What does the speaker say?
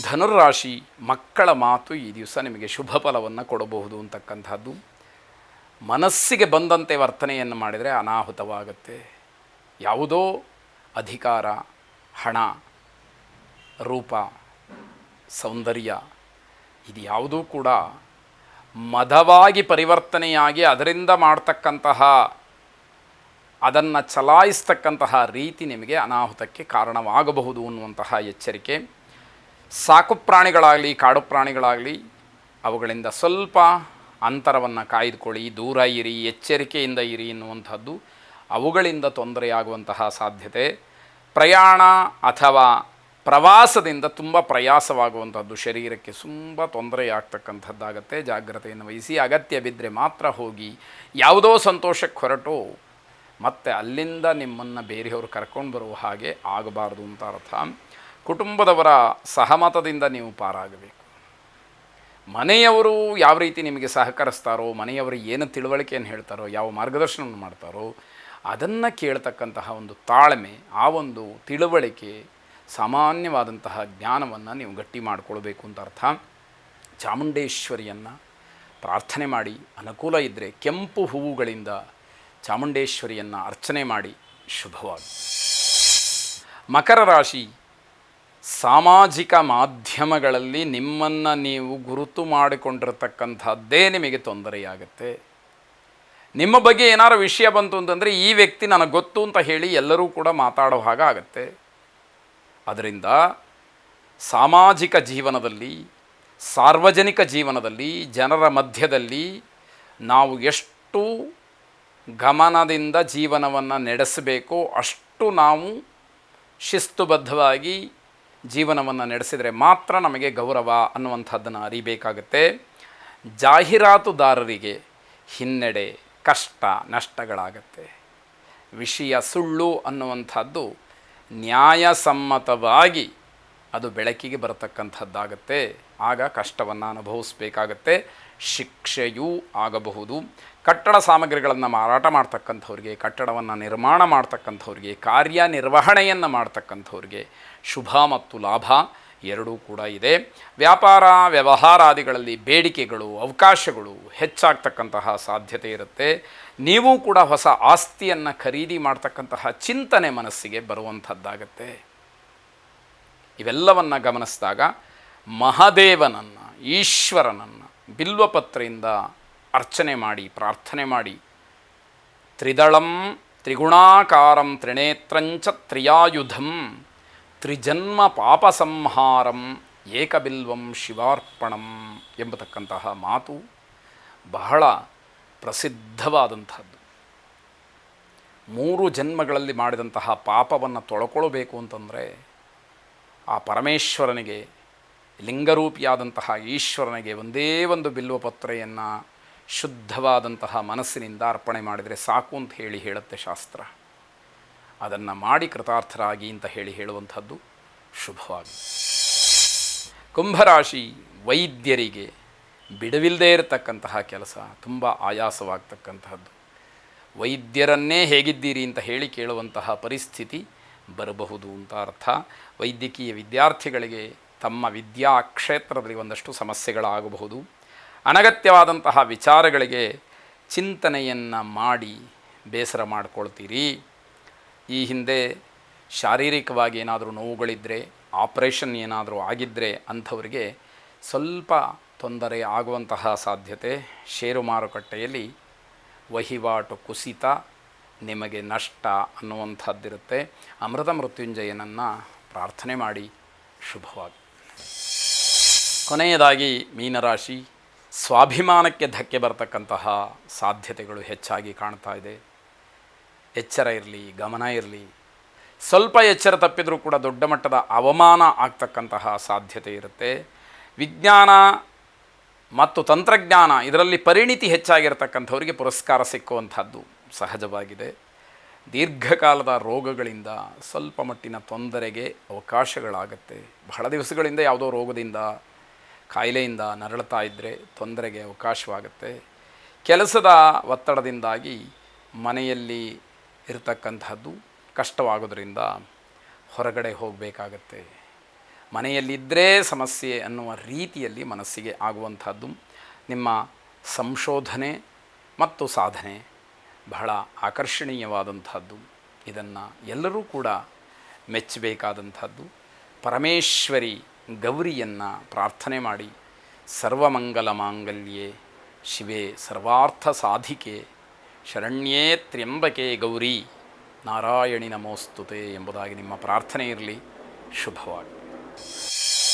ಧನುರ್ರಾಶಿ ಮಕ್ಕಳ ಮಾತು ಈ ದಿವಸ ನಿಮಗೆ ಶುಭ ಫಲವನ್ನು ಕೊಡಬಹುದು ಅಂತಕ್ಕಂಥದ್ದು. ಮನಸ್ಸಿಗೆ ಬಂದಂತೆ ವರ್ತನೆಯನ್ನು ಮಾಡಿದರೆ ಅನಾಹುತವಾಗುತ್ತೆ. ಯಾವುದೋ ಅಧಿಕಾರ, ಹಣ, ರೂಪ, ಸೌಂದರ್ಯ ಇದು ಯಾವುದೂ ಕೂಡ ಮದವಾಗಿ ಪರಿವರ್ತನೆಯಾಗಿ ಅದರಿಂದ ಮಾಡ್ತಕ್ಕಂತಹ ಅದನ್ನು ಚಲಾಯಿಸ್ತಕ್ಕಂತಹ ರೀತಿ ನಿಮಗೆ ಅನಾಹುತಕ್ಕೆ ಕಾರಣವಾಗಬಹುದು ಅನ್ನುವಂತಹ ಎಚ್ಚರಿಕೆ. ಸಾಕು ಪ್ರಾಣಿಗಳಾಗಲಿ ಕಾಡು ಪ್ರಾಣಿಗಳಾಗಲಿ ಅವುಗಳಿಂದ ಸ್ವಲ್ಪ ಅಂತರವನ್ನು ಕಾಯ್ದುಕೊಳ್ಳಿ, ದೂರ ಇರಿ, ಎಚ್ಚರಿಕೆಯಿಂದ ಇರಿ ಎನ್ನುವಂಥದ್ದು. ಅವುಗಳಿಂದ ತೊಂದರೆಯಾಗುವಂತಹ ಸಾಧ್ಯತೆ. ಪ್ರಯಾಣ ಅಥವಾ ಪ್ರವಾಸದಿಂದ ತುಂಬ ಪ್ರಯಾಸವಾಗುವಂಥದ್ದು, ಶರೀರಕ್ಕೆ ತುಂಬ ತೊಂದರೆಯಾಗ್ತಕ್ಕಂಥದ್ದಾಗತ್ತೆ. ಜಾಗ್ರತೆಯನ್ನು ವಹಿಸಿ, ಅಗತ್ಯ ಬಿದ್ದರೆ ಮಾತ್ರ ಹೋಗಿ. ಯಾವುದೋ ಸಂತೋಷಕ್ಕೆ ಹೊರಟು ಮತ್ತು ಅಲ್ಲಿಂದ ನಿಮ್ಮನ್ನು ಬೇರೆಯವರು ಕರ್ಕೊಂಡು ಬರುವ ಹಾಗೆ ಆಗಬಾರ್ದು ಅಂತ ಅರ್ಥ. ಕುಟುಂಬದವರ ಸಹಮತದಿಂದ ನೀವು ಪಾರಾಗಬೇಕು. ಮನೆಯವರು ಯಾವ ರೀತಿ ನಿಮಗೆ ಸಹಕರಿಸ್ತಾರೋ, ಮನೆಯವರು ಏನು ತಿಳುವಳಿಕೆಯನ್ನು ಹೇಳ್ತಾರೋ, ಯಾವ ಮಾರ್ಗದರ್ಶನವನ್ನು ಮಾಡ್ತಾರೋ ಅದನ್ನು ಕೇಳ್ತಕ್ಕಂತಹ ಒಂದು ತಾಳ್ಮೆ, ಆ ಒಂದು ತಿಳುವಳಿಕೆ, ಸಾಮಾನ್ಯವಾದಂತಹ ಜ್ಞಾನವನ್ನು ನೀವು ಗಟ್ಟಿ ಮಾಡಿಕೊಳ್ಬೇಕು ಅಂತ ಅರ್ಥ. ಚಾಮುಂಡೇಶ್ವರಿಯನ್ನು ಪ್ರಾರ್ಥನೆ ಮಾಡಿ, ಅನುಕೂಲ ಇದ್ದರೆ ಕೆಂಪು ಹೂವುಗಳಿಂದ ಚಾಮುಂಡೇಶ್ವರಿಯನ್ನು ಅರ್ಚನೆ ಮಾಡಿ ಶುಭವಾಗಿ. ಮಕರ ರಾಶಿ, ಸಾಮಾಜಿಕ ಮಾಧ್ಯಮಗಳಲ್ಲಿ ನಿಮ್ಮನ್ನು ನೀವು ಗುರುತು ಮಾಡಿಕೊಂಡಿರತಕ್ಕಂಥದ್ದೇ ನಿಮಗೆ ತೊಂದರೆಯಾಗುತ್ತೆ. ನಿಮ್ಮ ಬಗ್ಗೆ ಏನಾರು ವಿಷಯ ಬಂತು ಅಂತಂದರೆ ಈ ವ್ಯಕ್ತಿ ನನಗೆ ಗೊತ್ತು ಅಂತ ಹೇಳಿ ಎಲ್ಲರೂ ಕೂಡ ಮಾತಾಡೋ ಹಾಗಾಗತ್ತೆ. ಅದರಿಂದ ಸಾಮಾಜಿಕ ಜೀವನದಲ್ಲಿ, ಸಾರ್ವಜನಿಕ ಜೀವನದಲ್ಲಿ, ಜನರ ಮಧ್ಯದಲ್ಲಿ ನಾವು ಎಷ್ಟು ಗಮನದಿಂದ ಜೀವನವನ್ನು ನಡೆಸಬೇಕೋ ಅಷ್ಟು ನಾವು ಶಿಸ್ತುಬದ್ಧವಾಗಿ ಜೀವನವನ್ನು ನಡೆಸಿದರೆ ಮಾತ್ರ ನಮಗೆ ಗೌರವ ಅನ್ನುವಂಥದ್ದನ್ನು ಅರಿಬೇಕಾಗತ್ತೆ. ಜಾಹೀರಾತುದಾರರಿಗೆ ಹಿನ್ನಡೆ, ಕಷ್ಟ, ನಷ್ಟಗಳಾಗತ್ತೆ. ವಿಷಯ ಸುಳ್ಳು ಅನ್ನುವಂಥದ್ದು ನ್ಯಾಯಸಮ್ಮತವಾಗಿ ಅದು ಬೆಳಕಿಗೆ ಬರತಕ್ಕಂಥದ್ದಾಗತ್ತೆ. ಆಗ ಕಷ್ಟವನ್ನು ಅನುಭವಿಸಬೇಕಾಗತ್ತೆ, ಶಿಕ್ಷೆಯೂ ಆಗಬಹುದು. ಕಟ್ಟಡ ಸಾಮಗ್ರಿಗಳನ್ನು ಮಾರಾಟ ಮಾಡ್ತಕ್ಕಂಥವ್ರಿಗೆ, ಕಟ್ಟಡವನ್ನು ನಿರ್ಮಾಣ ಮಾಡ್ತಕ್ಕಂಥವ್ರಿಗೆ, ಕಾರ್ಯನಿರ್ವಹಣೆಯನ್ನು ಮಾಡ್ತಕ್ಕಂಥವ್ರಿಗೆ ಶುಭ ಮತ್ತು ಲಾಭ ಎರಡೂ ಕೂಡ ಇದೆ. ವ್ಯಾಪಾರ ವ್ಯವಹಾರಾದಿಗಳಲ್ಲಿ ಬೇಡಿಕೆಗಳು, ಅವಕಾಶಗಳು ಹೆಚ್ಚಾಗ್ತಕ್ಕಂತಹ ಸಾಧ್ಯತೆ ಇರುತ್ತೆ. ನೀವು ಕೂಡ ಹೊಸ ಆಸ್ತಿಯನ್ನು ಖರೀದಿ ಮಾಡ್ತಕ್ಕಂತಹ ಚಿಂತನೆ ಮನಸ್ಸಿಗೆ ಬರುವಂಥದ್ದಾಗತ್ತೆ. ಇವೆಲ್ಲವನ್ನು ಗಮನಿಸಿದಾಗ ಮಹಾದೇವನನ್ನು, ಈಶ್ವರನನ್ನು ಬಿಲ್ವಪತ್ರೆಯಿಂದ ಅರ್ಚನೆ ಮಾಡಿ, ಪ್ರಾರ್ಥನೆ ಮಾಡಿ, ತ್ರಿದಳಂ ತ್ರಿಗುಣಾಕಾರಂ ತ್ರಿನೇತ್ರಂಚ ತ್ರಿಯಾಯುಧಂ ತ್ರಿಜನ್ಮ ಪಾಪ ಸಂಹಾರಂ ಏಕಬಿಲ್ವಂ ಶಿವಾರ್ಪಣಂ ಎಂಬತಕ್ಕಂತಹ ಮಾತು ಬಹಳ ಪ್ರಸಿದ್ಧವಾದಂಥದ್ದು. 3 ಜನ್ಮಗಳಲ್ಲಿ ಮಾಡಿದಂತಹ ಪಾಪವನ್ನು ತೊಳ್ಕೊಳ್ಬೇಕು ಅಂತಂದರೆ ಆ ಪರಮೇಶ್ವರನಿಗೆ, ಲಿಂಗರೂಪಿಯಾದಂತಹ ಈಶ್ವರನಿಗೆ ಒಂದೇ ಒಂದು ಬಿಲ್ವಪತ್ರೆಯನ್ನು ಶುದ್ಧವಾದಂತಹ ಮನಸ್ಸಿನಿಂದ ಅರ್ಪಣೆ ಮಾಡಿದರೆ ಸಾಕು ಅಂತ ಹೇಳುತ್ತೆ ಶಾಸ್ತ್ರ. ಅದನ್ನು ಮಾಡಿ ಕೃತಾರ್ಥರಾಗಿ ಅಂತ ಹೇಳುವಂಥದ್ದು ಶುಭವಾಗಿ. ಕುಂಭರಾಶಿ, ವೈದ್ಯರಿಗೆ ಬಿಡುವಿಲ್ಲದೇ ಇರತಕ್ಕಂತಹ ಕೆಲಸ, ತುಂಬ ಆಯಾಸವಾಗ್ತಕ್ಕಂತಹದ್ದು. ವೈದ್ಯರನ್ನೇ ಹೇಗಿದ್ದೀರಿ ಅಂತ ಕೇಳುವಂತಹ ಪರಿಸ್ಥಿತಿ ಬರಬಹುದು ಅಂತ ಅರ್ಥ. ವೈದ್ಯಕೀಯ ವಿದ್ಯಾರ್ಥಿಗಳಿಗೆ ತಮ್ಮ ವಿದ್ಯಾ ಕ್ಷೇತ್ರದಲ್ಲಿ ಒಂದಷ್ಟು ಸಮಸ್ಯೆಗಳಾಗಬಹುದು. ಅನಗತ್ಯವಾದಂತಹ ವಿಚಾರಗಳಿಗೆ ಚಿಂತನೆಯನ್ನು ಮಾಡಿ ಬೇಸರ ಮಾಡಿಕೊಳ್ತೀರಿ. ಈ ಹಿಂದೆ ಶಾರೀರಿಕವಾಗಿ ಏನಾದರೂ ನೋವುಗಳಿದ್ದರೆ, ಆಪರೇಷನ್ ಏನಾದರೂ ಆಗಿದ್ದರೆ ಅಂಥವರಿಗೆ ಸ್ವಲ್ಪ ತೊಂದರೆ ಆಗುವಂತಹ ಸಾಧ್ಯತೆ. ಷೇರು ಮಾರುಕಟ್ಟೆಯಲ್ಲಿ ವಹಿವಾಟು ಕುಸಿತ, ನಿಮಗೆ ನಷ್ಟ ಅನ್ನುವಂಥದ್ದಿರುತ್ತೆ. ಅಮೃತ ಮೃತ್ಯುಂಜಯನನ್ನು ಪ್ರಾರ್ಥನೆ ಮಾಡಿ ಶುಭವಾಗಿ. ಕೊನೆಯದಾಗಿ ಮೀನರಾಶಿ, ಸ್ವಾಭಿಮಾನಕ್ಕೆ ಧಕ್ಕೆ ಬರ್ತಕ್ಕಂತಹ ಸಾಧ್ಯತೆಗಳು ಹೆಚ್ಚಾಗಿ ಕಾಣ್ತಾ ಇದೆ. ಎಚ್ಚರ ಇರಲಿ, ಗಮನ ಇರಲಿ. ಸ್ವಲ್ಪ ಎಚ್ಚರ ತಪ್ಪಿದರೂ ಕೂಡ ದೊಡ್ಡ ಮಟ್ಟದ ಅವಮಾನ ಆಗ್ತಕ್ಕಂತಹ ಸಾಧ್ಯತೆ ಇರುತ್ತೆ. ವಿಜ್ಞಾನ ಮತ್ತು ತಂತ್ರಜ್ಞಾನ ಇದರಲ್ಲಿ ಪರಿಣಿತಿ ಹೆಚ್ಚಾಗಿರ್ತಕ್ಕಂಥವರಿಗೆ ಪುರಸ್ಕಾರ ಸಿಕ್ಕುವಂಥದ್ದು ಸಹಜವಾಗಿದೆ. ದೀರ್ಘಕಾಲದ ರೋಗಗಳಿಂದ ಸ್ವಲ್ಪ ಮಟ್ಟಿನ ತೊಂದರೆಗೆ ಅವಕಾಶಗಳಾಗತ್ತೆ. ಬಹಳ ದಿವಸಗಳಿಂದ ಯಾವುದೋ ರೋಗದಿಂದ, ಕಾಯಿಲೆಯಿಂದ ನರಳುತ್ತಾ ಇದ್ದರೆ ತೊಂದರೆಗೆ ಅವಕಾಶವಾಗುತ್ತೆ. ಕೆಲಸದ ಒತ್ತಡದಿಂದಾಗಿ ಮನೆಯಲ್ಲಿ ಇರತಕ್ಕಂಥದ್ದು ಕಷ್ಟವಾಗೋದ್ರಿಂದ ಹೊರಗಡೆ ಹೋಗಬೇಕಾಗತ್ತೆ. ಮನೆಯಲ್ಲಿದ್ದರೆ ಸಮಸ್ಯೆ ಅನ್ನುವ ರೀತಿಯಲ್ಲಿ ಮನಸ್ಸಿಗೆ ಆಗುವಂಥದ್ದು. ನಿಮ್ಮ ಸಂಶೋಧನೆ ಮತ್ತು ಸಾಧನೆ ಬಹಳ ಆಕರ್ಷಣೀಯವಾದಂಥದ್ದು. ಇದನ್ನು ಎಲ್ಲರೂ ಕೂಡ ಮೆಚ್ಚಬೇಕಾದಂಥದ್ದು. ಪರಮೇಶ್ವರಿ ಗೌರಿಯನ್ನು ಪ್ರಾರ್ಥನೆ ಮಾಡಿ, ಸರ್ವಮಂಗಲ ಮಾಂಗಲ್ಯೆ ಶಿವೆ ಸರ್ವಾರ್ಥ ಸಾಧಿಕೆ ಶರಣ್ಯೇ ತ್ರ್ಯಂಬಕೆ ಗೌರಿ ನಾರಾಯಣಿ ನಮೋಸ್ತುತೆ ಎಂಬುದಾಗಿ ನಿಮ್ಮ ಪ್ರಾರ್ಥನೆ ಇರಲಿ. ಶುಭವಾಗಿ.